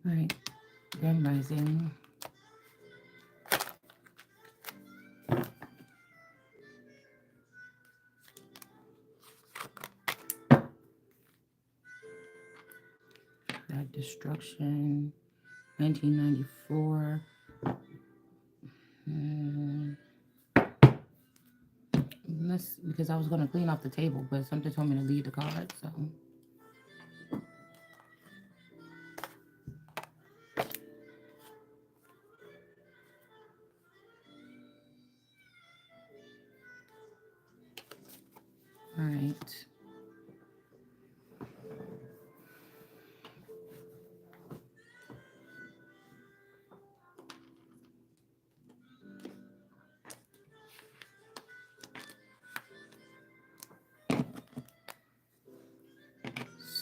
All right. Grand Rising. That destruction. 1994. Mm, let's because I was gonna clean off the table, but something told me to leave the card. So all right.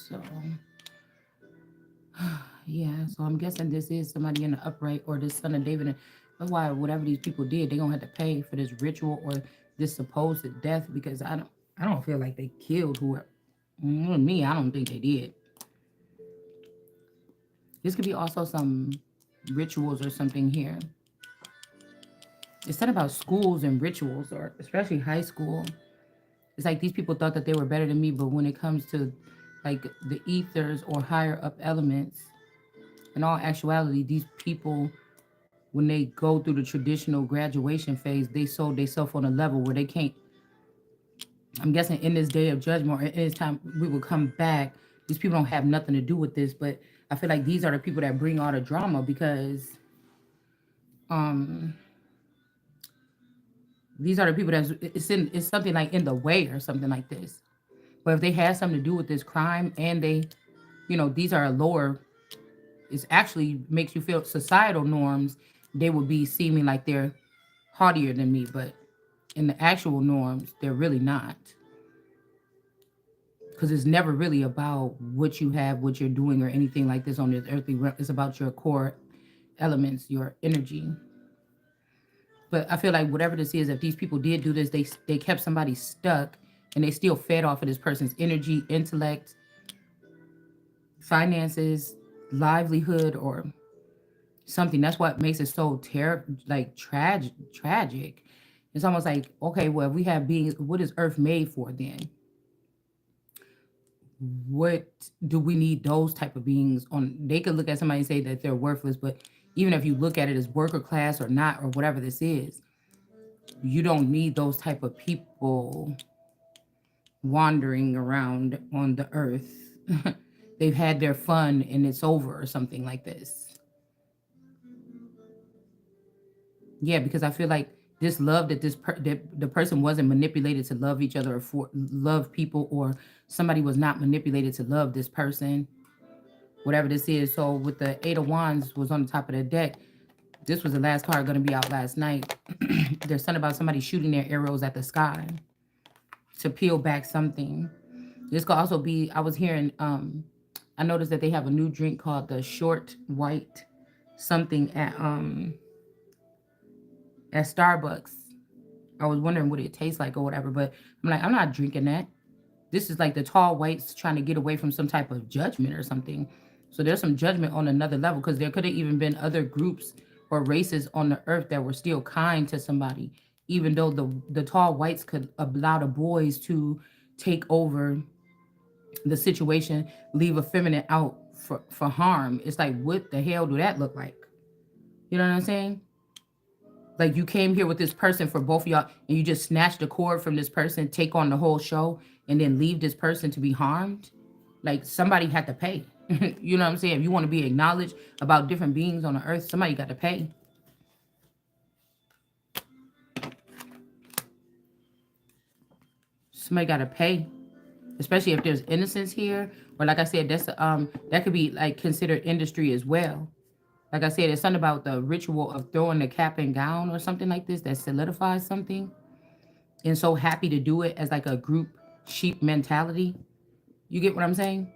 So yeah. So I'm guessing this is somebody in the upright or this son of David. And that's why whatever these people did, they're gonna have to pay for this ritual or this supposed death because I don't feel like they killed whoever. Me, I don't think they did. This could be also some rituals or something here. It's not about schools and rituals, or especially high school. It's like these people thought that they were better than me, but when it comes to like the ethers or higher up elements, in all actuality, these people, when they go through the traditional graduation phase, they sold themselves on a level where they can't. I'm guessing in this day of judgment or in this time we will come back. These people don't have nothing to do with this, but I feel like these are the people that bring all the drama because um these are the people that's it's something like in the way or something like this. But if they had something to do with this crime and they, these are lower, it actually makes you feel societal norms, they would be seeming like they're haughtier than me, but in the actual norms, they're really not. Because it's never really about what you have, what you're doing, or anything like this on this earthly realm. It's about your core elements, your energy. But I feel like whatever this is, if these people did do this, they kept somebody stuck, and they still fed off of this person's energy, intellect, finances, livelihood, or something. That's what makes it so tragic. It's almost like, okay, well, if we have beings, what is Earth made for then? What do we need those type of beings on? They could look at somebody and say that they're worthless, but even if you look at it as worker class or not, or whatever this is, you don't need those type of people wandering around on the earth. They've had their fun and it's over or something like this. Yeah, because I feel like this love that that the person wasn't manipulated to love each other or for love people, or somebody was not manipulated to love this person, whatever this is. So with the Eight of Wands was on the top of the deck. This was the last card going to be out last night. There's something about somebody shooting their arrows at the sky to peel back something. This could also be, I was hearing, I noticed that they have a new drink called the short white something at Starbucks. I was wondering what it tastes like or whatever, but I'm like, I'm not drinking that. This is like the tall whites trying to get away from some type of judgment or something. So there's some judgment on another level because there could have even been other groups or races on the earth that were still kind to somebody, even though the tall whites could allow the boys to take over the situation, leave a feminine out for harm. It's like, what the hell do that look like? You know what I'm saying? Like you came here with this person for both of y'all, and you just snatch the cord from this person, take on the whole show, and then leave this person to be harmed. Like somebody had to pay. You know what I'm saying? If you want to be acknowledged about different beings on the earth, somebody got to pay. Somebody got to pay, especially if there's innocence here. Or like I said, that could be like considered industry as well. Like I said, it's something about the ritual of throwing the cap and gown or something like this that solidifies something, and so happy to do it as like a group sheep mentality. You get what I'm saying?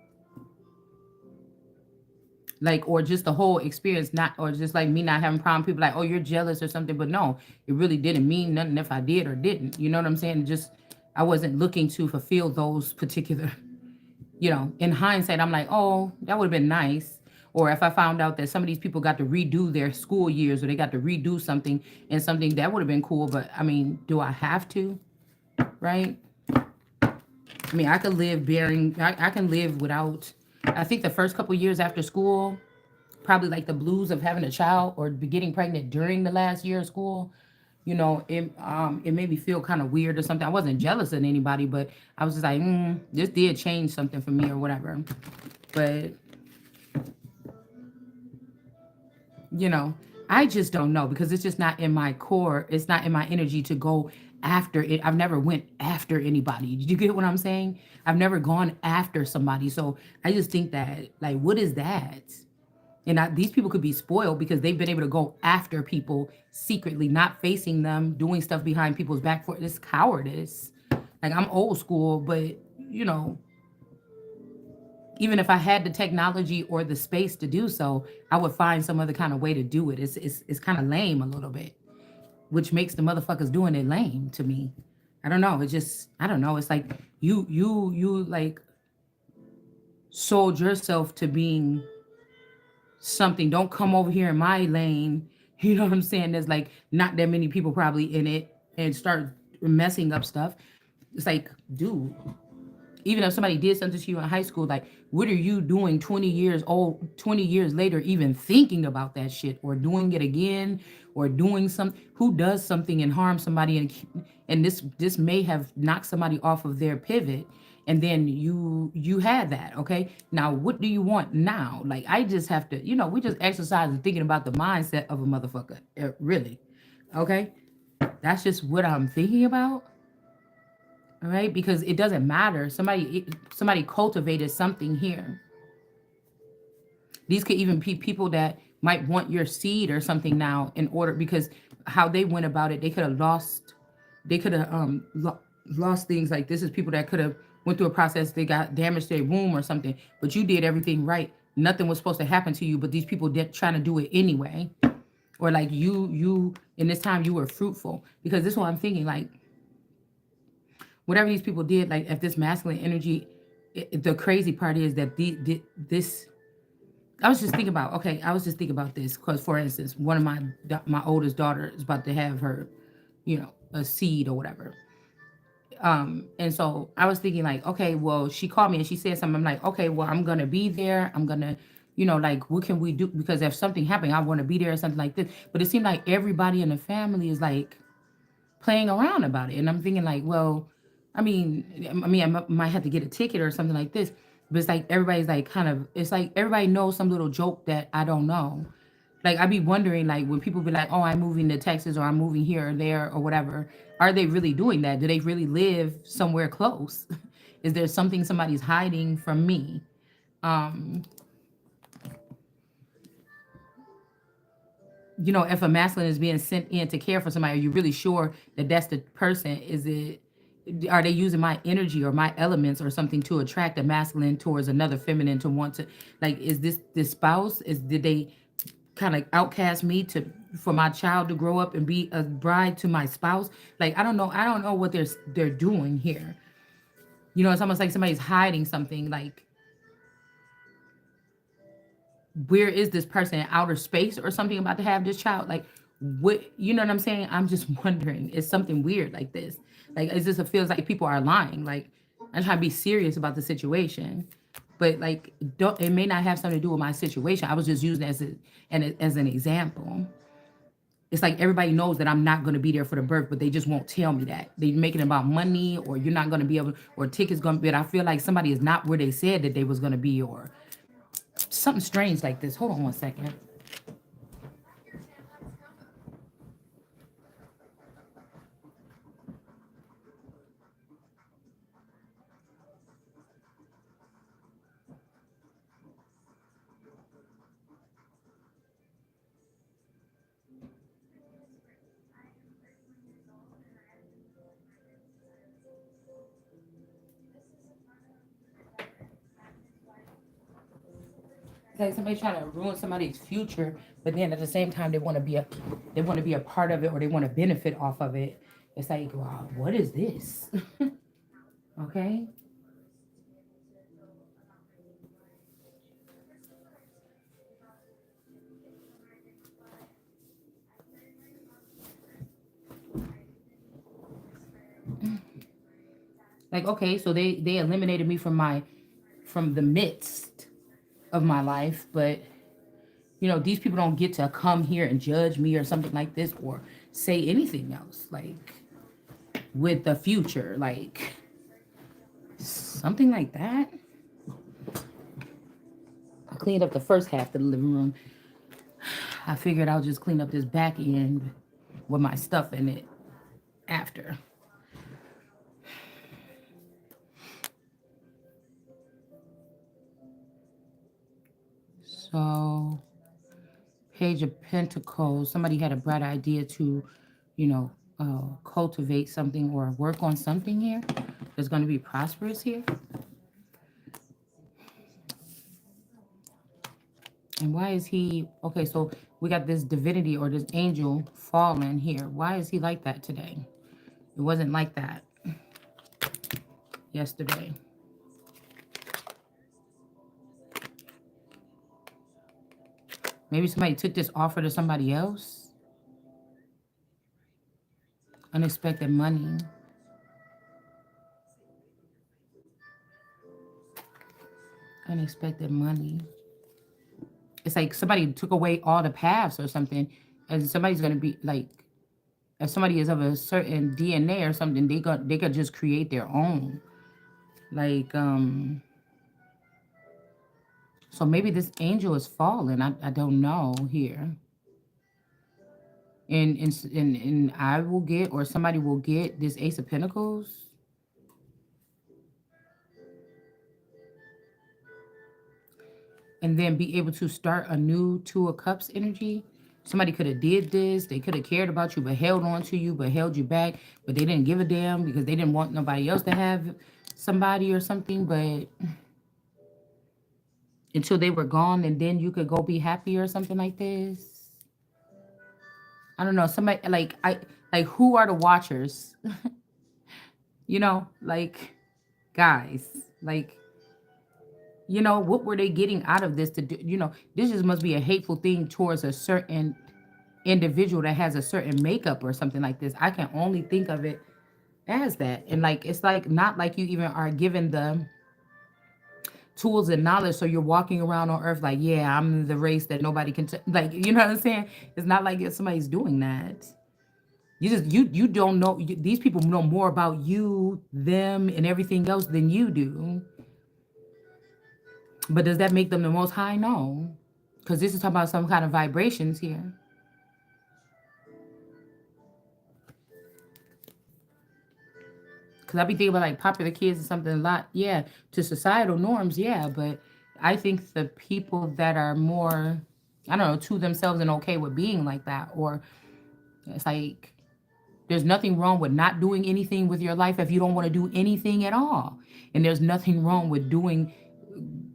Like, or just the whole experience, not, or just like me not having problem. People like, oh, you're jealous or something, but no, it really didn't mean nothing if I did or didn't. You know what I'm saying? Just I wasn't looking to fulfill those particular. In hindsight, I'm like, oh, that would have been nice. Or if I found out that some of these people got to redo their school years or they got to redo something and something that would have been cool. But I mean, do I have to? Right? I mean, I could live bearing, I can live without, I think the first couple years after school, probably like the blues of having a child or getting pregnant during the last year of school, it made me feel kind of weird or something. I wasn't jealous of anybody, but I was just like, this did change something for me or whatever. But you know, I just don't know because it's just not in my core. It's not in my energy to go after it. I've never went after anybody. Did you get what I'm saying? I've never gone after somebody. So I just think that, like, what is that? And these people could be spoiled because they've been able to go after people secretly, not facing them, doing stuff behind people's back for this cowardice. Like, I'm old school, but you know, even if I had the technology or the space to do so, I would find some other kind of way to do it. It's kind of lame a little bit, which makes the motherfuckers doing it lame to me. I don't know. It's just I don't know. It's like you like sold yourself to being something. Don't come over here in my lane. You know what I'm saying? There's like not that many people probably in it and start messing up stuff. It's like, dude, even if somebody did something to you in high school, like, what are you doing 20 years old, 20 years later, even thinking about that shit or doing it again or doing something? Who does something and harm somebody and this may have knocked somebody off of their pivot, and then you had that. Okay, now what do you want now? Like, I just have to, we just exercise and thinking about the mindset of a motherfucker, really. Okay, that's just what I'm thinking about. All right, because it doesn't matter. Somebody cultivated something here. These could even be people that might want your seed or something now in order, because how they went about it, they could have lost. They could have lost things. Like, this is people that could have went through a process. They got damaged their womb or something, but you did everything right. Nothing was supposed to happen to you, but these people did trying to do it anyway. Or like you in this time you were fruitful, because this is what I'm thinking. Like, whatever these people did, like, if this masculine energy, the crazy part is that this. I was just thinking about, okay, I was just thinking about this because, for instance, one of my oldest daughter is about to have her, a seed or whatever. And so I was thinking, like, okay, well, she called me and she said something. I'm like, okay, well, I'm gonna be there. I'm gonna, like, what can we do? Because if something happened, I want to be there or something like this. But it seemed like everybody in the family is like playing around about it. And I'm thinking, like, well, I might have to get a ticket or something like this. But it's like everybody's like kind of, it's like everybody knows some little joke that I don't know. Like, I be wondering, like, when people be like, oh, I'm moving to Texas or I'm moving here or there or whatever, are they really doing that? Do they really live somewhere close? Is there something somebody's hiding from me? Um, if a masculine is being sent in to care for somebody, are you really sure that that's the person? Are they using my energy or my elements or something to attract a masculine towards another feminine to want to, like, is this spouse? Did they kind of outcast me for my child to grow up and be a bride to my spouse? Like, I don't know what they're doing here. It's almost like somebody's hiding something. Like, where is this person in outer space or something about to have this child? Like, what, you know what I'm saying? I'm just wondering, is something weird like this? Like, is this, it feels like people are lying? Like, I'm trying to be serious about the situation, but like, don't, it may not have something to do with my situation. I was just using it as an example. It's like everybody knows that I'm not going to be there for the birth, but they just won't tell me that. They make it about money, or you're not going to be able, or tickets going to be. But I feel like somebody is not where they said that they was going to be, or something strange like this. Hold on one second. It's like somebody trying to ruin somebody's future, but then at the same time they want to be a part of it, or they want to benefit off of it. It's like, wow, what is this? Okay. Like, okay, so they eliminated me from the midst of my life, but these people don't get to come here and judge me or something like this or say anything else like with the future, like something like that. I cleaned up the first half of the living room. I figured I'll just clean up this back end with my stuff in it after. So, Page of Pentacles, somebody had a bright idea to, cultivate something or work on something here that's going to be prosperous here. And why is he okay? So we got this divinity or this angel fallen here. Why is he like that today? It wasn't like that yesterday. Maybe somebody took this offer to somebody else. Unexpected money. Unexpected money. It's like somebody took away all the paths or something, and somebody's gonna be like, if somebody is of a certain DNA or something, they could just create their own. Like so maybe this angel is fallen. I don't know here. And I will get or somebody will get this Ace of Pentacles. And then be able to start a new Two of Cups energy. Somebody could have did this. They could have cared about you, but held on to you, but held you back. But they didn't give a damn because they didn't want nobody else to have somebody or something. But until they were gone, and then you could go be happy or something like this. I don't know. Somebody like who are the watchers? Like guys, like what were they getting out of this to do? This just must be a hateful thing towards a certain individual that has a certain makeup or something like this. I can only think of it as that. And like it's like not like you even are given the tools and knowledge, so you're walking around on earth like, yeah, I'm the race that nobody can like, you know what I'm saying? It's not like somebody's doing that. You don't know, these people know more about you, them, and everything else than you do. But does that make them the most high? No, because this is talking about some kind of vibrations here. Because I be thinking about like popular kids or something a lot. Yeah, to societal norms, yeah. But I think the people that are more, I don't know, to themselves and okay with being like that, or it's like there's nothing wrong with not doing anything with your life if you don't want to do anything at all. And there's nothing wrong with doing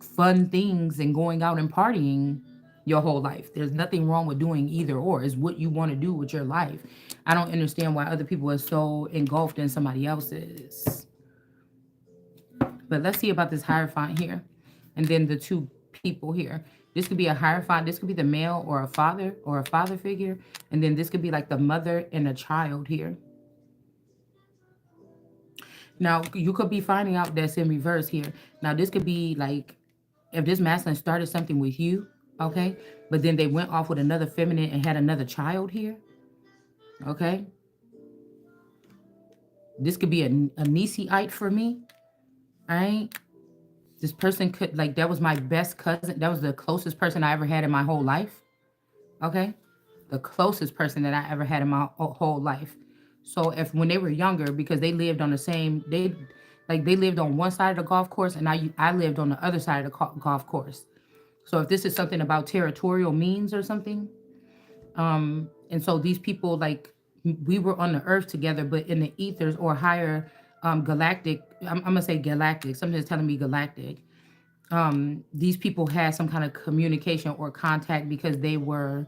fun things and going out and partying your whole life. There's nothing wrong with doing either or. It's what you want to do with your life. I don't understand why other people are so engulfed in somebody else's. But let's see about this Hierophant here. And then the two people here. This could be a Hierophant. This could be the male or a father figure. And then this could be like the mother and a child here. Now, you could be finding out that's in reverse here. Now, this could be like if this masculine started something with you, okay? But then they went off with another feminine and had another child here, okay? This could be a Nisiite for me, all right? This person could, like, that was my best cousin. That was the closest person I ever had in my whole life, okay? The closest person that I ever had in my whole life. So if when they were younger, because they lived on the same, they lived on one side of the golf course, and I lived on the other side of the golf course. So if this is something about territorial means or something, and so these people like we were on the earth together, but in the ethers or higher galactic, I'm gonna say galactic. Something's telling me galactic. These people had some kind of communication or contact because they were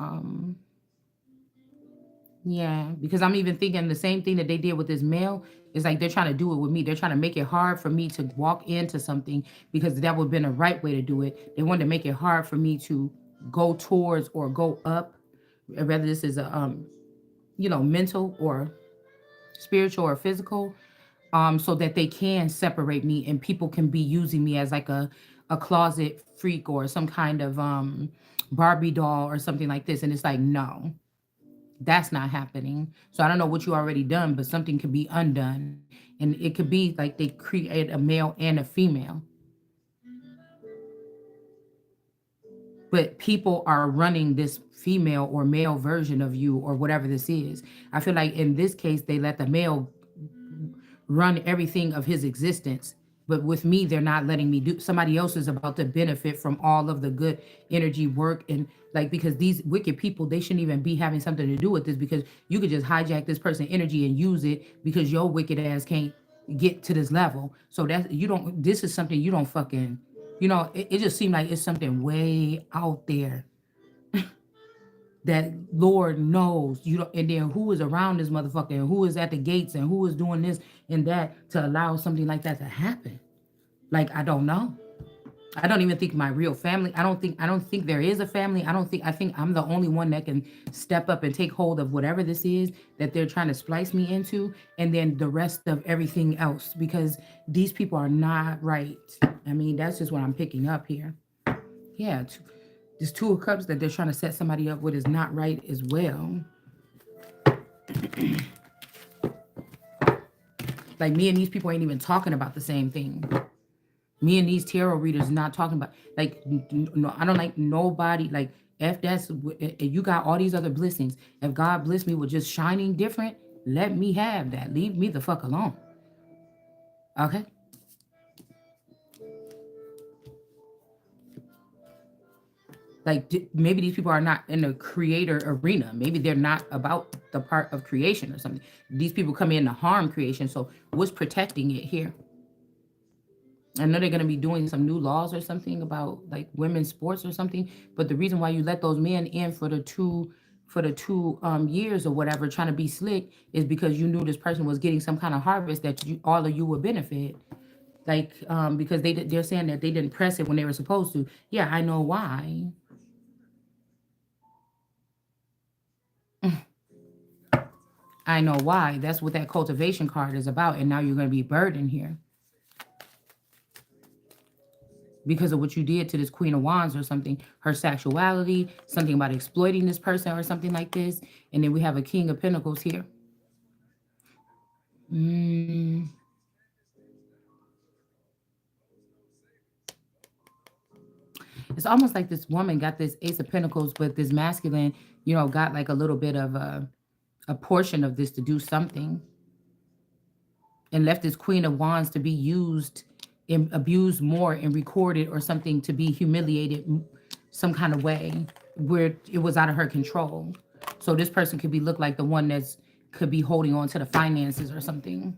um, yeah, because I'm even thinking the same thing that they did with this male is like they're trying to do it with me. They're trying to make it hard for me to walk into something because that would have been the right way to do it. They wanted to make it hard for me to go towards or go up, whether this is a mental or spiritual or physical. so that they can separate me and people can be using me as like a closet freak or some kind of Barbie doll or something like this. And it's like, no, that's not happening. So I don't know what you already done, but something could be undone. And it could be like they create a male and a female, but people are running this female or male version of you or whatever this is. I feel like in this case, they let the male run everything of his existence. But with me, they're not letting me do. Somebody else is about to benefit from all of the good energy work and like because these wicked people, they shouldn't even be having something to do with this because you could just hijack this person' energy and use it because your wicked ass can't get to this level. So that you don't. This is something you don't fucking. It just seemed like it's something way out there that Lord knows you don't, and then who is around this motherfucker and who is at the gates and who is doing this and that to allow something like that to happen. Like I don't know. I don't even think my real family. I don't think there is a family. I think I'm the only one that can step up and take hold of whatever this is that they're trying to splice me into and then the rest of everything else because these people are not right. I mean, that's just what I'm picking up here. Yeah, this two of cups that they're trying to set somebody up with is not right as well. Like me and these people ain't even talking about the same thing. Me and these tarot readers not talking about like no, I don't like nobody like if if you got all these other blessings. If God bless me with just shining different, let me have that. Leave me the fuck alone. Okay. Like maybe these people are not in the creator arena. Maybe they're not about the part of creation or something. These people come in to harm creation. So what's protecting it here? I know they're going to be doing some new laws or something about like women's sports or something. But the reason why you let those men in for the 2 years or whatever, trying to be slick, is because you knew this person was getting some kind of harvest that all of you would benefit. Like because they're saying that they didn't press it when they were supposed to. Yeah, I know why. I know why. That's what that cultivation card is about. And now you're going to be burdened here because of what you did to this Queen of Wands or something, her sexuality, something about exploiting this person or something like this. And then we have a King of Pentacles here. Mm. It's almost like this woman got this Ace of Pentacles, but this masculine, got like a little bit of a portion of this to do something and left this Queen of Wands to be used and abused more and recorded or something to be humiliated some kind of way where it was out of her control. So this person could be look like the one that's could be holding on to the finances or something.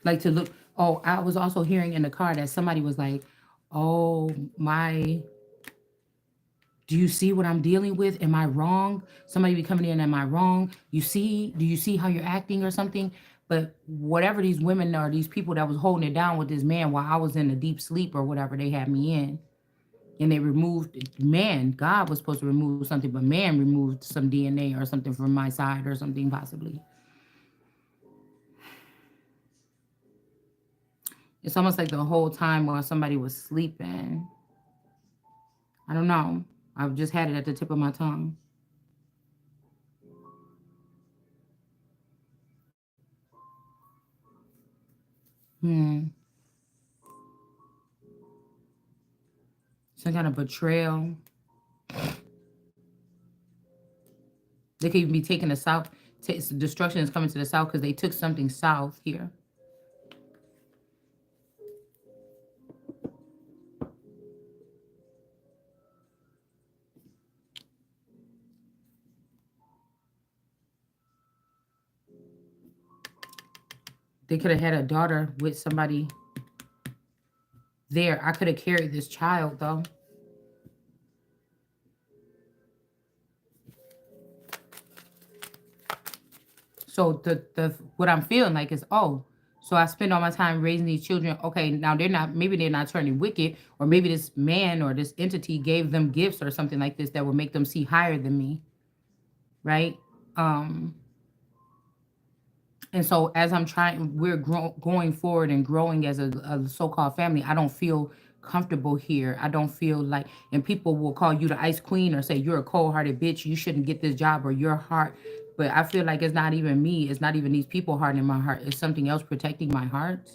Like to look. Oh, I was also hearing in the car that somebody was like, "Oh my, do you see what I'm dealing with? Am I wrong? Somebody be coming in, am I wrong? Do you see how you're acting or something?" But whatever these women or these people that was holding it down with this man while I was in a deep sleep or whatever they had me in, and they removed man, God was supposed to remove something, but man removed some DNA or something from my side or something possibly. It's almost like the whole time while somebody was sleeping. I don't know. I've just had it at the tip of my tongue. Hmm. Some kind of betrayal. They could even be taking the south. Destruction is coming to the south because they took something south here. They could have had a daughter with somebody there. I could have carried this child though. So the what I'm feeling like is, oh, So I spend all my time raising these children. Okay, now they're not, maybe they're not turning wicked, or maybe this man or this entity gave them gifts or something like this that will make them see higher than me, right? Um, and so as I'm trying, going forward and growing as a so-called family, I don't feel comfortable here. I don't feel like, and people will call you the ice queen or say you're a cold-hearted bitch, you shouldn't get this job, or your heart. But I feel like it's not even me. It's not even these people hardening my heart. It's something else protecting my heart.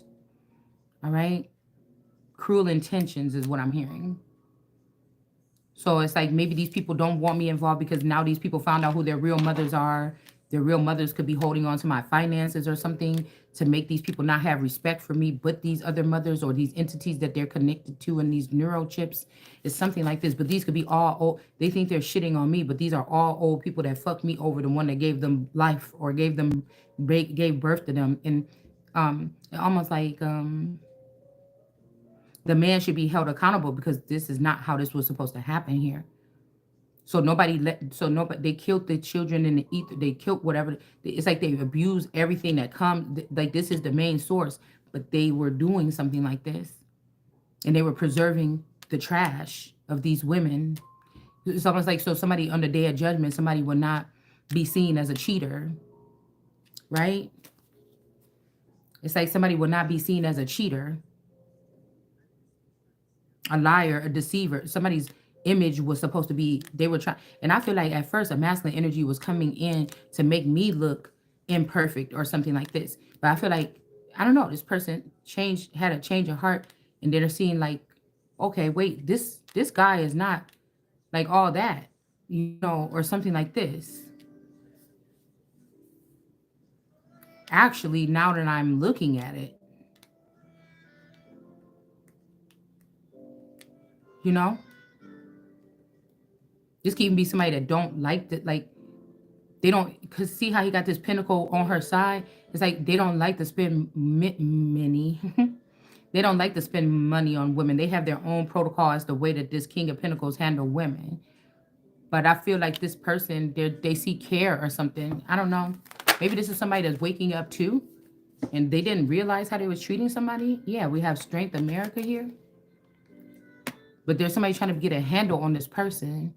All right. Cruel intentions is what I'm hearing. So it's like maybe these people don't want me involved because now these people found out who their real mothers are. Their real mothers could be holding on to my finances or something to make these people not have respect for me, but these other mothers or these entities that they're connected to and these neurochips is something like this. But these could be all old. They think they're shitting on me, but these are all old people that fucked me over, the one that gave them life or gave birth to them. And almost like the man should be held accountable because this is not how this was supposed to happen here. So nobody, they killed the children in the ether. They killed whatever. It's like they abuse everything that comes. Like this is the main source, but they were doing something like this, and they were preserving the trash of these women. It's almost like, so somebody on the day of judgment, somebody will not be seen as a cheater, right? It's like somebody will not be seen as a cheater, a liar, a deceiver. Somebody's image was supposed to be, they were trying. And I feel like at first a masculine energy was coming in to make me look imperfect or something like this. But I feel like, I don't know, this person had a change of heart, and they're seeing like, okay, wait, this guy is not like all that, or something like this. Actually, now that I'm looking at it, you know, this can even be somebody that don't like that, like they don't, because see how he got this pinnacle on her side. It's like they don't like to spend money. They don't like to spend money on women. They have their own protocol as the way that this King of Pentacles handle women. But I feel like this person, they see care or something. I don't know. Maybe this is somebody that's waking up too, and they didn't realize how they was treating somebody. Yeah, we have Strength America here, but there's somebody trying to get a handle on this person.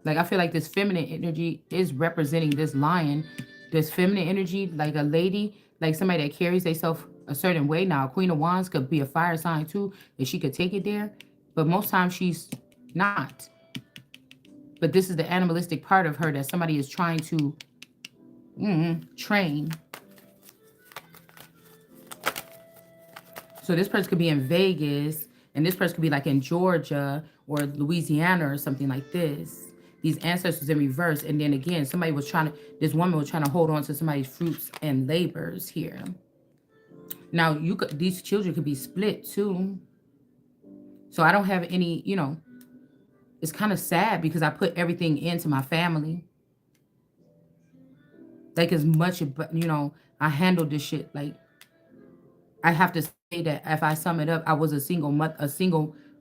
Like I feel like this feminine energy is representing this lion. This feminine energy, like a lady, like somebody that carries themselves a certain way. Now, Queen of Wands could be a fire sign too, and she could take it there. But most times she's not. But this is the animalistic part of her that somebody is trying to train. So this person could be in Vegas, and this person could be like in Georgia or Louisiana or something like this. These ancestors in reverse. And then again, this woman was trying to hold on to somebody's fruits and labors here. Now, these children could be split too. So I don't have any, it's kind of sad because I put everything into my family. Like as much, I handled this shit. Like I have to say that if I sum it up, I was a single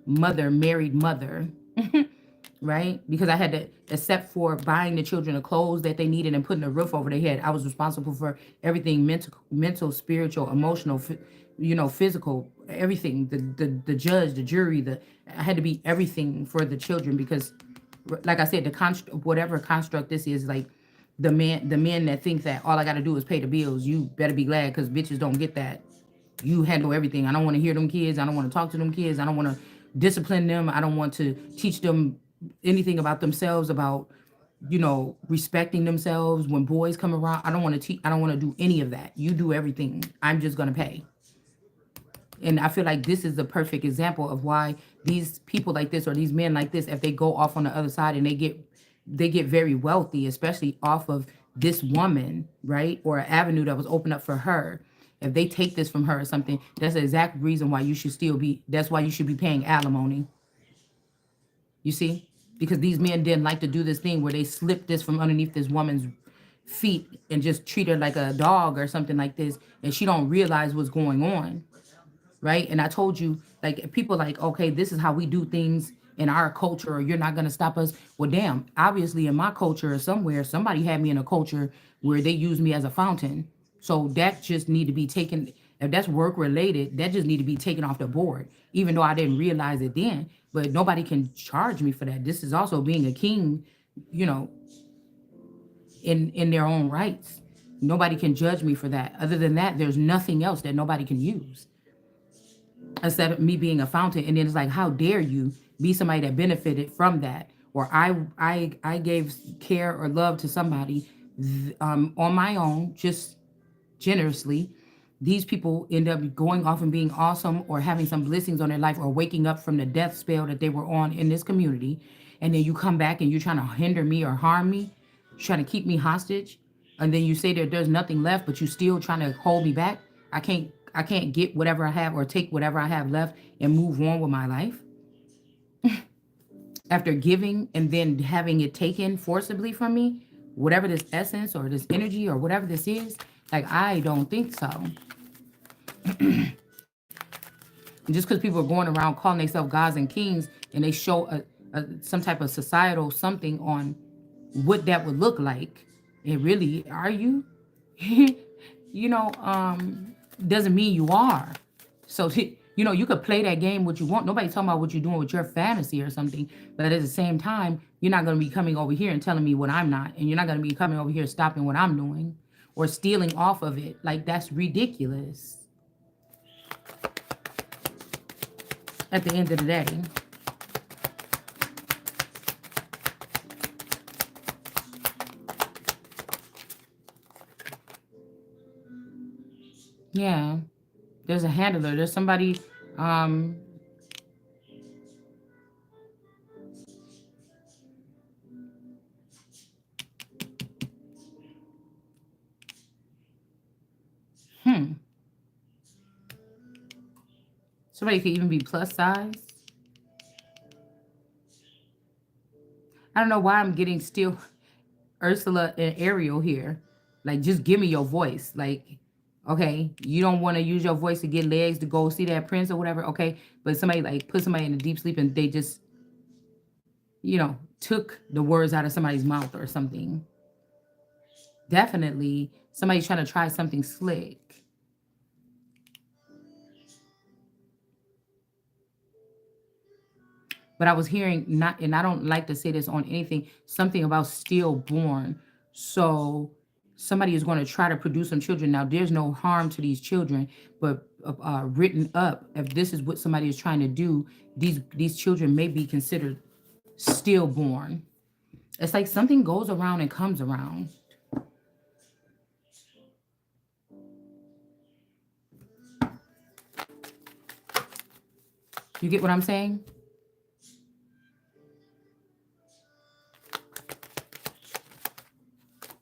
mother, married mother. Right? Because I had to, except for buying the children the clothes that they needed and putting a roof over their head, I was responsible for everything mental, spiritual, emotional, physical, everything. The judge, the jury, I had to be everything for the children because, like I said, whatever construct this is, like the men that think that all I got to do is pay the bills, you better be glad because bitches don't get that. You handle everything. I don't want to hear them kids. I don't want to talk to them kids. I don't want to discipline them. I don't want to teach them anything about themselves, about, respecting themselves when boys come around. I don't want to teach. I don't want to do any of that. You do everything. I'm just going to pay. And I feel like this is the perfect example of why these people like this or these men like this, if they go off on the other side and they get very wealthy, especially off of this woman, right? Or an avenue that was opened up for her. If they take this from her or something, that's the exact reason why that's why you should be paying alimony. You see? Because these men didn't like to do this thing where they slipped this from underneath this woman's feet and just treat her like a dog or something like this, and she don't realize what's going on. Right? And I told you, like, people like, okay, this is how we do things in our culture, or you're not going to stop us. Well, damn, obviously in my culture or somewhere, somebody had me in a culture where they used me as a fountain. So that just need to be taken. If that's work related, that just need to be taken off the board. Even though I didn't realize it then, but nobody can charge me for that. This is also being a king, you know, in their own rights. Nobody can judge me for that. Other than that, there's nothing else that nobody can use instead of me being a fountain. And then it's like, how dare you be somebody that benefited from that, or I gave care or love to somebody on my own, just generously. These people end up going off and being awesome or having some blessings on their life or waking up from the death spell that they were on in this community. And then you come back and you're trying to hinder me or harm me, trying to keep me hostage. And then you say that there's nothing left, but you still trying to hold me back. I can't get whatever I have or take whatever I have left and move on with my life after giving and then having it taken forcibly from me, whatever this essence or this energy or whatever this is. Like, I don't think so. Just because people are going around calling themselves gods and kings and they show some type of societal something on what that would look like, and really, are you? Doesn't mean you are. So, you could play that game what you want. Nobody's talking about what you're doing with your fantasy or something. But at the same time, you're not going to be coming over here and telling me what I'm not. And you're not going to be coming over here stopping what I'm doing or stealing off of it. Like, that's ridiculous at the end of the day. Yeah. There's a handler. There's somebody. Um, hmm. Somebody could even be plus size. I don't know why I'm getting still Ursula and Ariel here. Like, just give me your voice. Like, okay, you don't want to use your voice to get legs to go see that prince or whatever. Okay, but somebody like put somebody in a deep sleep and they just, took the words out of somebody's mouth or something. Definitely somebody's trying to try something slick. But I was hearing not, and I don't like to say this on anything, something about stillborn. So somebody is going to try to produce some children. Now, there's no harm to these children, but written up, if this is what somebody is trying to do, these children may be considered stillborn. It's like something goes around and comes around. You get what I'm saying?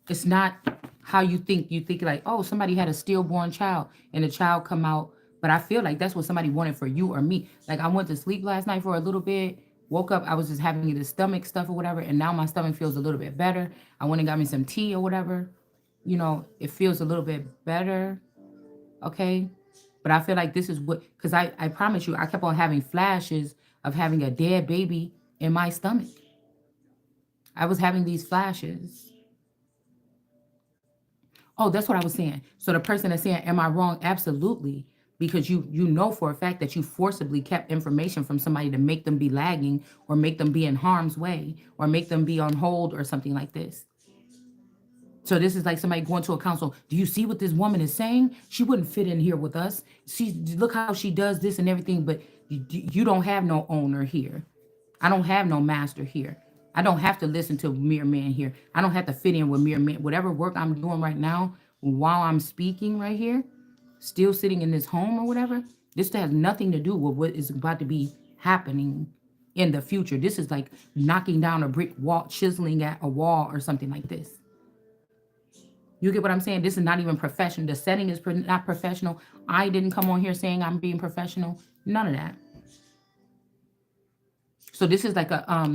It's not how you think. You think like, oh, somebody had a stillborn child and the child come out. But I feel like that's what somebody wanted for you or me. Like, I went to sleep last night for a little bit, woke up, I was just having the stomach stuff or whatever, and now my stomach feels a little bit better. I went and got me some tea or whatever. It feels a little bit better. Okay. But I feel like this is what, because I promise you, I kept on having flashes of having a dead baby in my stomach. I was having these flashes. Oh, that's what I was saying. So the person that's saying, "Am I wrong?" Absolutely, because you know for a fact that you forcibly kept information from somebody to make them be lagging or make them be in harm's way or make them be on hold or something like this. So this is like somebody going to a council. Do you see what this woman is saying? She wouldn't fit in here with us. She look how she does this and everything, but you don't have no owner here. I don't have no master here. I don't have to listen to mere man here. I don't have to fit in with mere men. Whatever work I'm doing right now, while I'm speaking right here, still sitting in this home or whatever, this has nothing to do with what is about to be happening in the future. This is like knocking down a brick wall, chiseling at a wall or something like this. You get what I'm saying? This is not even professional. The setting is not professional. I didn't come on here saying I'm being professional. None of that. So this is like a I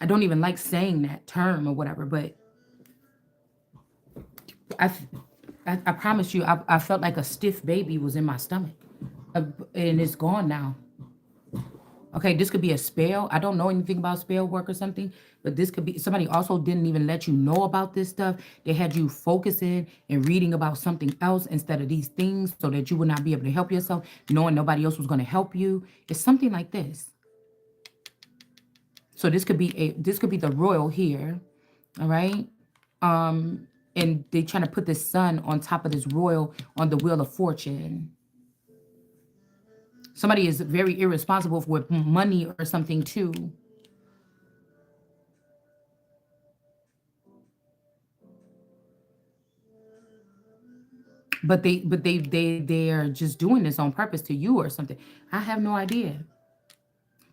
don't even like saying that term or whatever, but I I promise you, I felt like a stiff baby was in my stomach, uh, and it's gone now. Okay, this could be a spell. I don't know anything about spell work or something, but this could be somebody also didn't even let you know about this stuff. They had you focusing and reading about something else instead of these things so that you would not be able to help yourself, knowing nobody else was going to help you. It's something like this. So this could be the royal here, all right? And they trying to put the sun on top of this royal on the wheel of fortune. Somebody is very irresponsible with money or something too. But they are just doing this on purpose to you or something. I have no idea.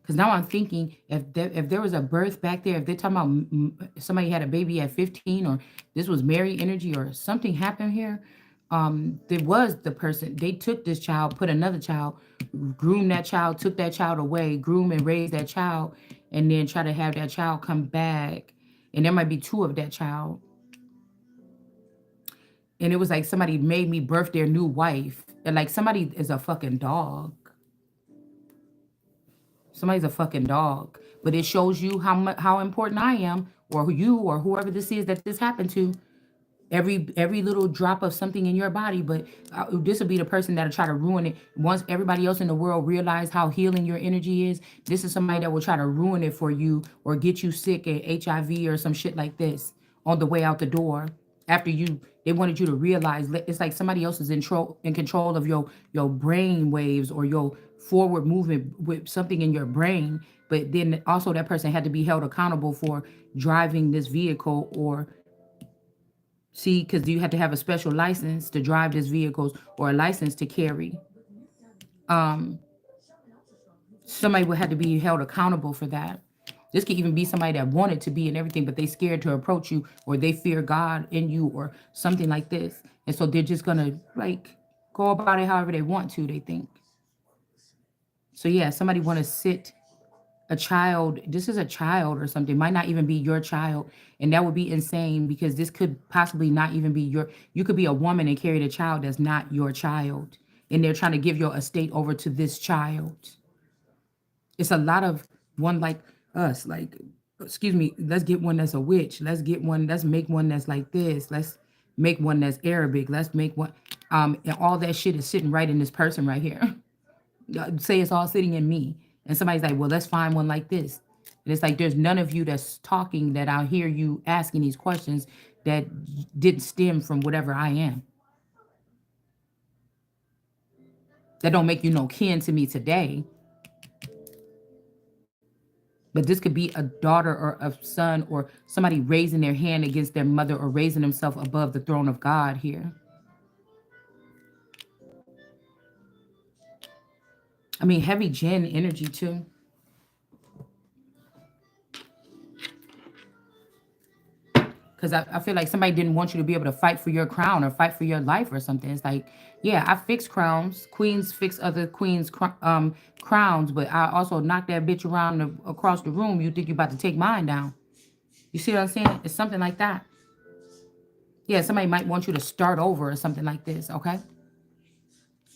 Because now I'm thinking if there was a birth back there, if they're talking about somebody had a baby at 15 or this was Mary energy or something happened here, there was the person, they took this child, put another child, groomed that child, took that child away, groom and raised that child, and then try to have that child come back. And there might be two of that child. And it was like somebody made me birth their new wife. And like somebody is a fucking dog. Somebody's a fucking dog. But it shows you how important I am, or you, or whoever this is that this happened to. Every little drop of something in your body, but this will be the person that'll try to ruin it. Once everybody else in the world realize how healing your energy is, this is somebody that will try to ruin it for you or get you sick at HIV or some shit like this on the way out the door. After they wanted you to realize it's like somebody else is in control of your brain waves or your forward movement with something in your brain. But then also that person had to be held accountable for driving this vehicle or see, because you have to have a special license to drive these vehicles or a license to carry. Um, Somebody would have to be held accountable for that. This could even be somebody that wanted to be and everything, but they scared to approach you, or they fear God in you, or something like this. And so they're just gonna like go about it however they want to. They think so. Yeah, somebody want to sit a child. This is a child or something. Might not even be your child, and that would be insane because this could possibly not even be your. You could be a woman and carry a child that's not your child, and they're trying to give your estate over to this child. It's a lot of one like us, like, excuse me, let's get one that's a witch. Let's make one that's like this. Let's make one that's Arabic. Let's make one and all that shit is sitting right in this person right here. Say it's all sitting in me. And somebody's like, well, let's find one like this. And it's like there's none of you that's talking that I'll hear you asking these questions that didn't stem from whatever I am. That don't make you no kin to me today. But this could be a daughter or a son or somebody raising their hand against their mother or raising themselves above the throne of God here. I mean, heavy Jinn energy too. Because I feel like somebody didn't want you to be able to fight for your crown or fight for your life or something. It's like, yeah, I fix crowns. Queens fix other queens' crowns, but I also knock that bitch around across the room. You think you about to take mine down. You see what I'm saying? It's something like that. Yeah, somebody might want you to start over or something like this, okay?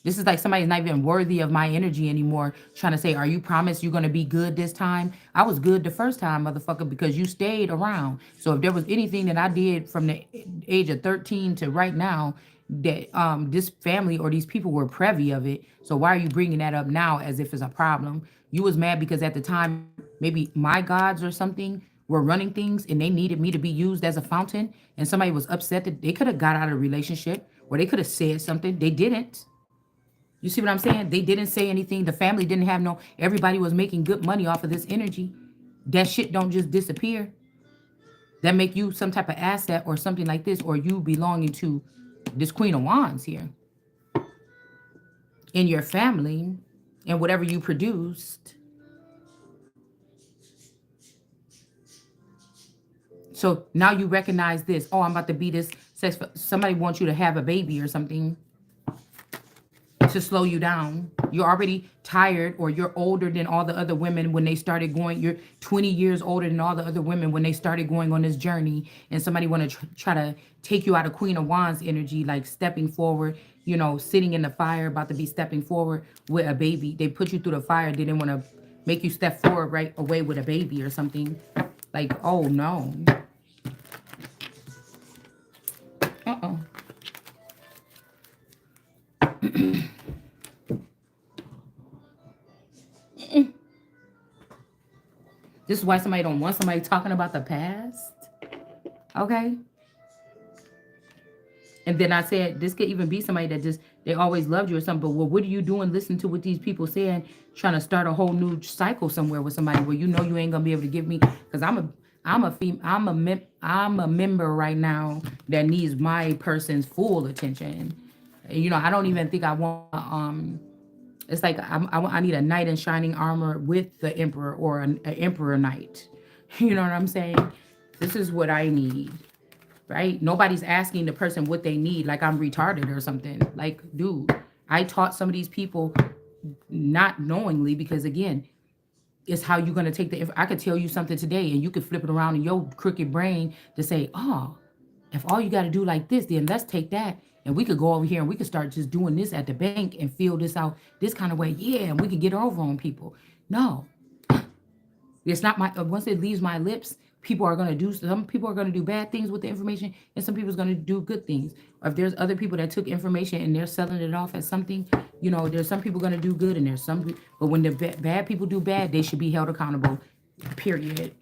This is like somebody's not even worthy of my energy anymore. Trying to say, are you promised you're gonna be good this time? I was good the first time, motherfucker, because you stayed around. So if there was anything that I did from the age of 13 to right now, that this family or these people were privy of it. So why are you bringing that up now as if it's a problem? You was mad because at the time maybe my gods or something were running things and they needed me to be used as a fountain, and somebody was upset that they could have got out of a relationship or they could have said something. They didn't. You see what I'm saying? They didn't say anything. The family didn't have no, everybody was making good money off of this energy. That shit don't just disappear. That make you some type of asset or something like this, or you belonging to this Queen of Wands here in your family and whatever you produced. So now you recognize this. Oh, I'm about to be this sex. Somebody wants you to have a baby or something to slow you down. You're already tired, or you're older than all the other women when they started going. You're 20 years older than all the other women when they started going on this journey. And somebody want to try to take you out of Queen of Wands energy, like stepping forward, sitting in the fire, about to be stepping forward with a baby. They put you through the fire. They didn't want to make you step forward right away with a baby or something. Like, oh no. Uh-oh. This is why somebody don't want somebody talking about the past. Okay. And then I said, this could even be somebody that just, they always loved you or something. But well, what are you doing listening to what these people saying, trying to start a whole new cycle somewhere with somebody where you know you ain't gonna be able to give me, because I'm a member right now that needs my person's full attention. You know, I don't even think I want it's like I need a knight in shining armor with the emperor, or an emperor knight. You know what I'm saying? This is what I need, right? Nobody's asking the person what they need like I'm retarded or something. Like, dude, I taught some of these people not knowingly, because again, it's how you're going to take the, if I could tell you something today and you could flip it around in your crooked brain to say, oh, if all you got to do like this, then let's take that and we could go over here and we could start just doing this at the bank and fill this out this kind of way. Yeah, and we could get over on people. No, it's not my, once it leaves my lips, people are going to do, some people are going to do bad things with the information and some people are going to do good things. Or if there's other people that took information and they're selling it off as something, you know, there's some people going to do good and there's some, but when the bad people do bad, they should be held accountable, period.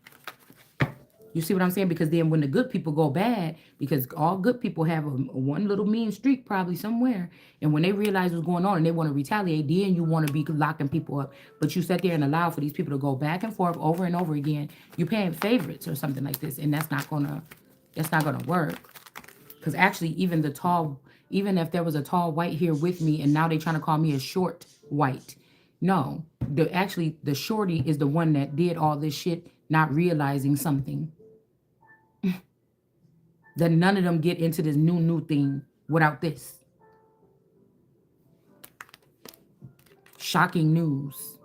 You see what I'm saying? Because then when the good people go bad, because all good people have a one little mean streak probably somewhere. And when they realize what's going on and they want to retaliate, then you want to be locking people up. But you sat there and allow for these people to go back and forth over and over again. You're paying favorites or something like this. And that's not gonna work. Because actually even if there was a tall white here with me and now they're trying to call me a short white. No, the shorty is the one that did all this shit, not realizing something. That none of them get into this new thing without this. Shocking news.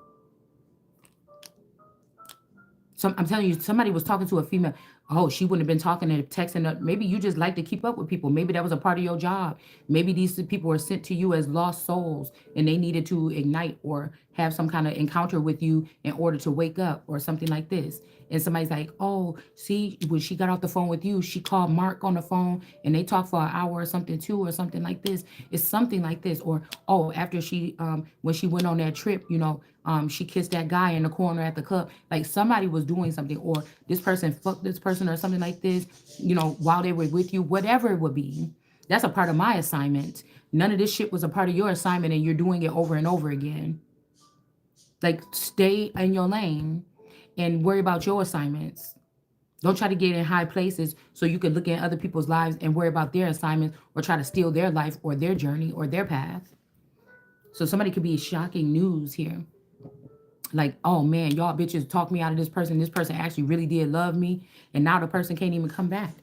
I'm telling you, somebody was talking to a female. Oh, she wouldn't have been talking and texting. Maybe you just like to keep up with people. Maybe that was a part of your job. Maybe these people were sent to you as lost souls and they needed to ignite or have some kind of encounter with you in order to wake up or something like this. And somebody's like, oh, see, when she got off the phone with you, she called Mark on the phone and they talked for an hour or something too, or something like this. It's something like this. Or, oh, after when she went on that trip, she kissed that guy in the corner at the club. Like somebody was doing something, or this person fucked this person or something like this, while they were with you, whatever it would be. That's a part of my assignment. None of this shit was a part of your assignment and you're doing it over and over again. Like, stay in your lane and worry about your assignments. Don't try to get in high places so you can look at other people's lives and worry about their assignments or try to steal their life or their journey or their path. So somebody could be shocking news here. Like, oh man, y'all bitches talked me out of this person. This person actually really did love me. And now the person can't even come back.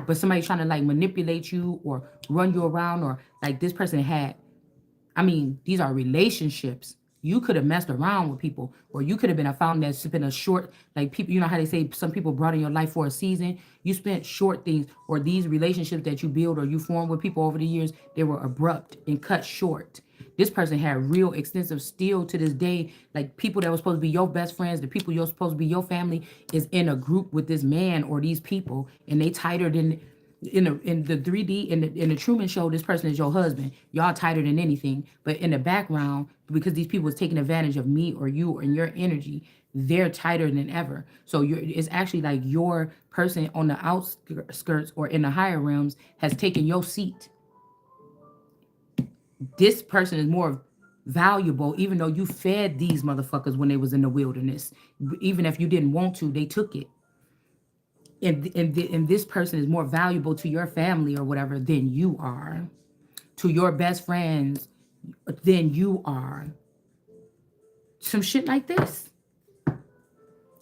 But somebody trying to like manipulate you or run you around, or like this person these are relationships. You could have messed around with people, or you could have been a fountain that's been a short, like people, you know how they say some people brought in your life for a season. You spent short things, or these relationships that you build or you form with people over the years, they were abrupt and cut short. This person had real extensive still to this day, like people that were supposed to be your best friends, the people you're supposed to be your family, is in a group with this man or these people, and they tighter than in the 3D in the Truman Show. This person is your husband. Y'all tighter than anything. But in the background, because these people was taking advantage of me or you and your energy, they're tighter than ever. So it's actually like your person on the outskirts or in the higher realms has taken your seat. This person is more valuable, even though you fed these motherfuckers when they was in the wilderness. Even if you didn't want to, they took it. And this person is more valuable to your family or whatever than you are, to your best friends than you are. Some shit like this.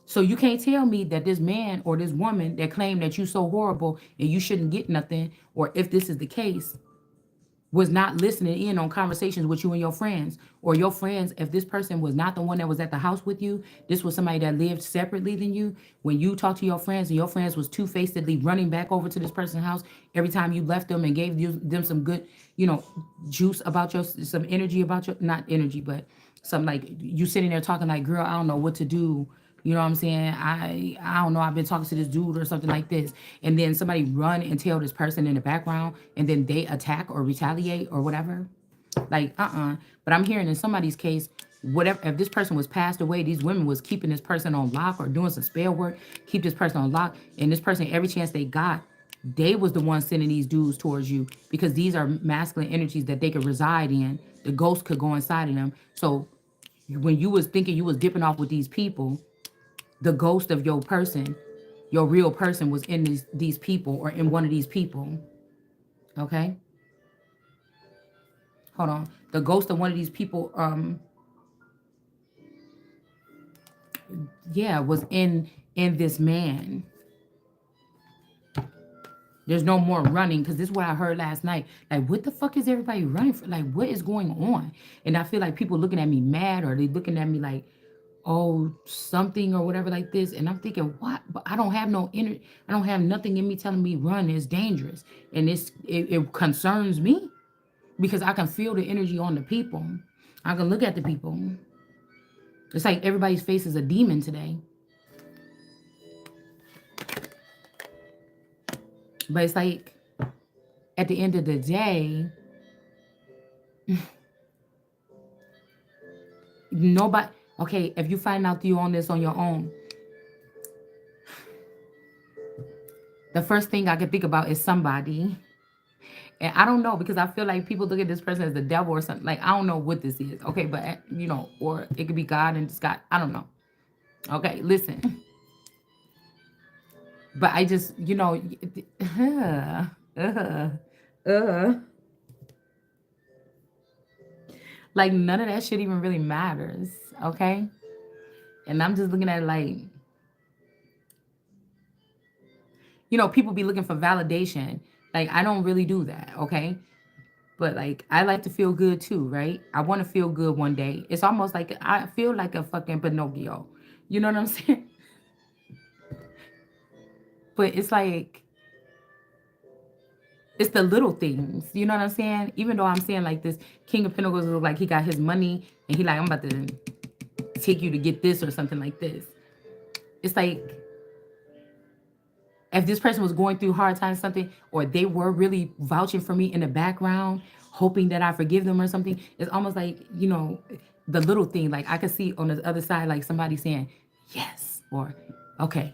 So you can't tell me that this man or this woman that claimed that you so horrible and you shouldn't get nothing, or if this is the case, was not listening in on conversations with you and your friends, or your friends. If this person was not the one that was at the house with you, this was somebody that lived separately than you. When you talked to your friends and your friends was two-facedly running back over to this person's house every time you left them and gave them some good, juice about some energy about your, not energy, but Something like you sitting there talking like, girl, I don't know what to do. You know what I'm saying? I don't know. I've been talking to this dude or something like this. And then somebody run and tell this person in the background and then they attack or retaliate or whatever. Like, But I'm hearing in somebody's case, whatever, if this person was passed away, these women was keeping this person on lock or doing some spell work, keep this person on lock. And this person, every chance they got, they was the one sending these dudes towards you because these are masculine energies that they could reside in. The ghost could go inside of them. So when you was thinking you was dipping off with these people, the ghost of your person, your real person was in these people or in one of these people. Okay? Hold on. The ghost of one of these people, yeah, was in this man. There's no more running because this is what I heard last night. Like, what the fuck is everybody running for? Like, what is going on? And I feel like people looking at me mad or they looking at me like, oh, something or whatever like this. And I'm thinking, what? But I don't have no inner, I don't have nothing in me telling me run is dangerous. And it concerns me because I can feel the energy on the people. I can look at the people. It's like everybody's face is a demon today. But it's like at the end of the day, nobody, okay, if you find out you on this on your own, the first thing I can think about is somebody. And I don't know because I feel like people look at this person as the devil or something. Like, I don't know what this is. Okay, but or it could be God and just God. I don't know. Okay, listen. But I just, uh, uh, like none of that shit even really matters. Okay. And I'm just looking at it like, people be looking for validation. Like, I don't really do that. Okay. But like, I like to feel good too, right? I want to feel good one day. It's almost like I feel like a fucking Pinocchio. You know what I'm saying? But it's like, it's the little things. You know what I'm saying? Even though I'm saying like this King of Pentacles look like he got his money and he like, I'm about to take you to get this or something like this. It's like, if this person was going through hard times, something, or they were really vouching for me in the background, hoping that I forgive them or something, it's almost like, the little thing. Like I could see on the other side, like somebody saying, yes, or okay,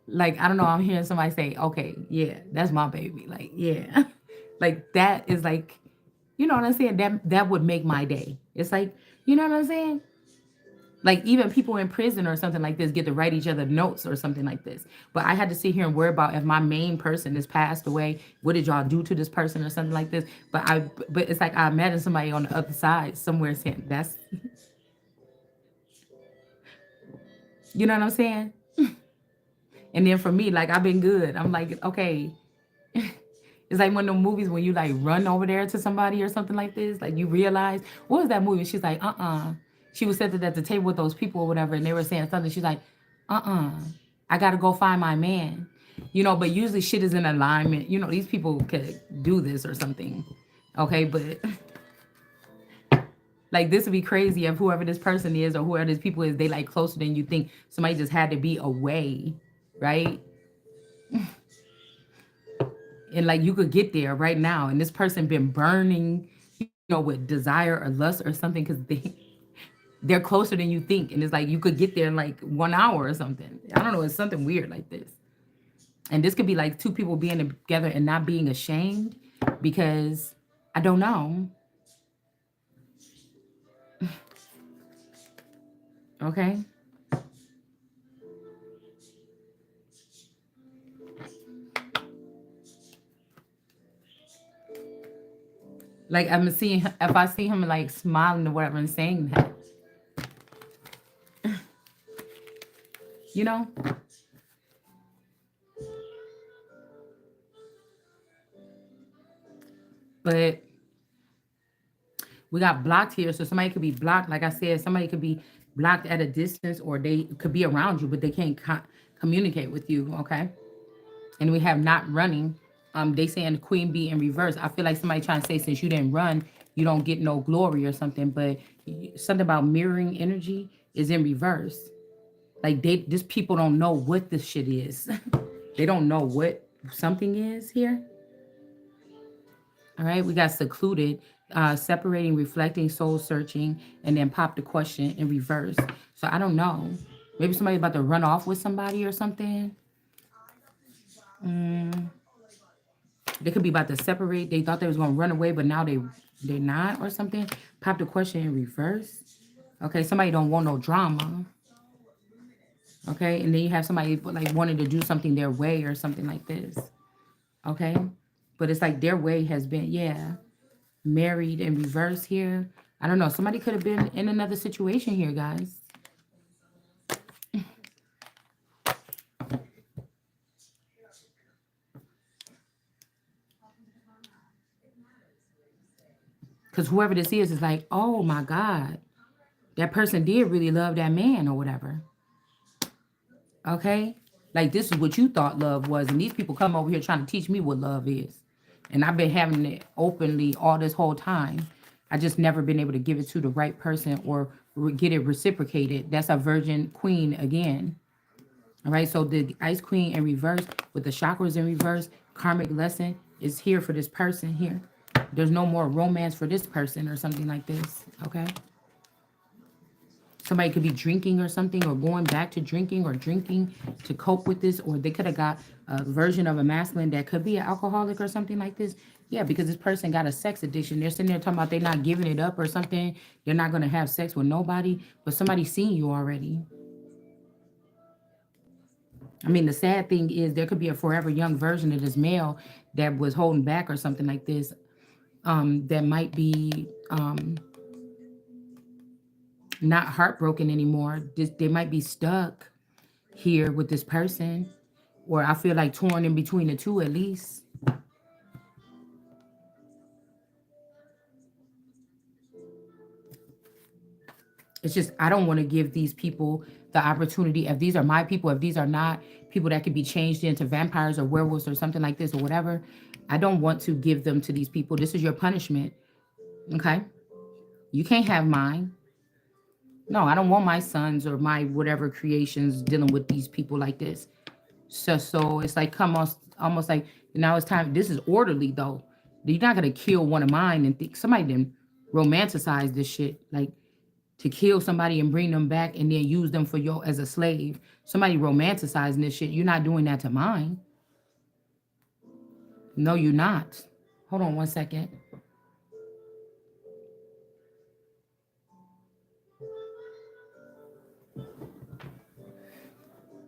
like, I don't know, I'm hearing somebody say, okay, yeah, that's my baby. Like, yeah. Like that is like, you know what I'm saying? That would make my day. It's like, you know what I'm saying? Like even people in prison or something like this get to write each other notes or something like this. But I had to sit here and worry about if my main person is passed away, what did y'all do to this person or something like this? But it's like I imagine somebody on the other side somewhere saying that's, you know what I'm saying? And then for me, like I've been good. I'm like, okay. It's like one of the movies when you like run over there to somebody or something like this. Like you realize, what was that movie? She's like, She was sitting at the table with those people or whatever, and they were saying something. She's like, uh-uh. I gotta go find my man. But usually shit is in alignment. These people could do this or something. Okay, but like this would be crazy if whoever this person is or whoever this people is, they like closer than you think. Somebody just had to be away, right? And like you could get there right now and this person been burning with desire or lust or something because they're closer than you think and it's like you could get there in like 1 hour or something. I don't know, it's something weird like this. And this could be like two people being together and not being ashamed because I don't know. Okay, like I'm seeing if I see him like smiling or whatever and saying that, you know but we got blocked here. So somebody could be blocked. Like I said, somebody could be blocked at a distance or they could be around you, but they can't communicate with you. Okay. And we have not running. They saying the queen bee in reverse. I feel like somebody trying to say since you didn't run, you don't get no glory or something. But something about mirroring energy is in reverse. Like this people don't know what this shit is. They don't know what something is here. All right, we got secluded, separating, reflecting, soul searching, and then pop the question in reverse. So I don't know. Maybe somebody about to run off with somebody or something. Mm, they could be about to separate. They thought they was gonna run away, but now they're not or something. Pop the question in reverse. Okay, somebody don't want no drama. Okay, and then you have somebody like wanting to do something their way or something like this. Okay, but it's like their way has been, yeah, married in reverse here. I don't know. Somebody could have been in another situation here, guys. Because whoever this is like, oh my God, that person did really love that man or whatever. Okay? Like this is what you thought love was. And these people come over here trying to teach me what love is. And I've been having it openly all this whole time. I just never been able to give it to the right person or get it reciprocated. That's a virgin queen again. All right, so the Ice Queen in reverse with the chakras in reverse, karmic lesson is here for this person here. There's no more romance for this person or something like this, okay? Somebody could be drinking or something or going back to drinking or drinking to cope with this, or they could have got a version of a masculine that could be an alcoholic or something like this. Yeah, because this person got a sex addiction. They're sitting there talking about they're not giving it up or something. They're not going to have sex with nobody, but somebody's seen you already. I mean, the sad thing is there could be a forever young version of this male that was holding back or something like this. That might be not heartbroken anymore. They might be stuck here with this person, or I feel like torn in between the two at least. It's just I don't want to give these people the opportunity. If these are my people, if these are not people that could be changed into vampires or werewolves or something like this or whatever, I don't want to give them to these people. This is your punishment. Okay, you can't have mine. No, I don't want my sons or my whatever creations dealing with these people like this. So it's like come on, almost like now it's time. This is orderly though. You're not gonna kill one of mine and think somebody didn't romanticize this shit. Like to kill somebody and bring them back and then use them for your as a slave. Somebody romanticizing this shit. You're not doing that to mine. No, you're not. Hold on one second.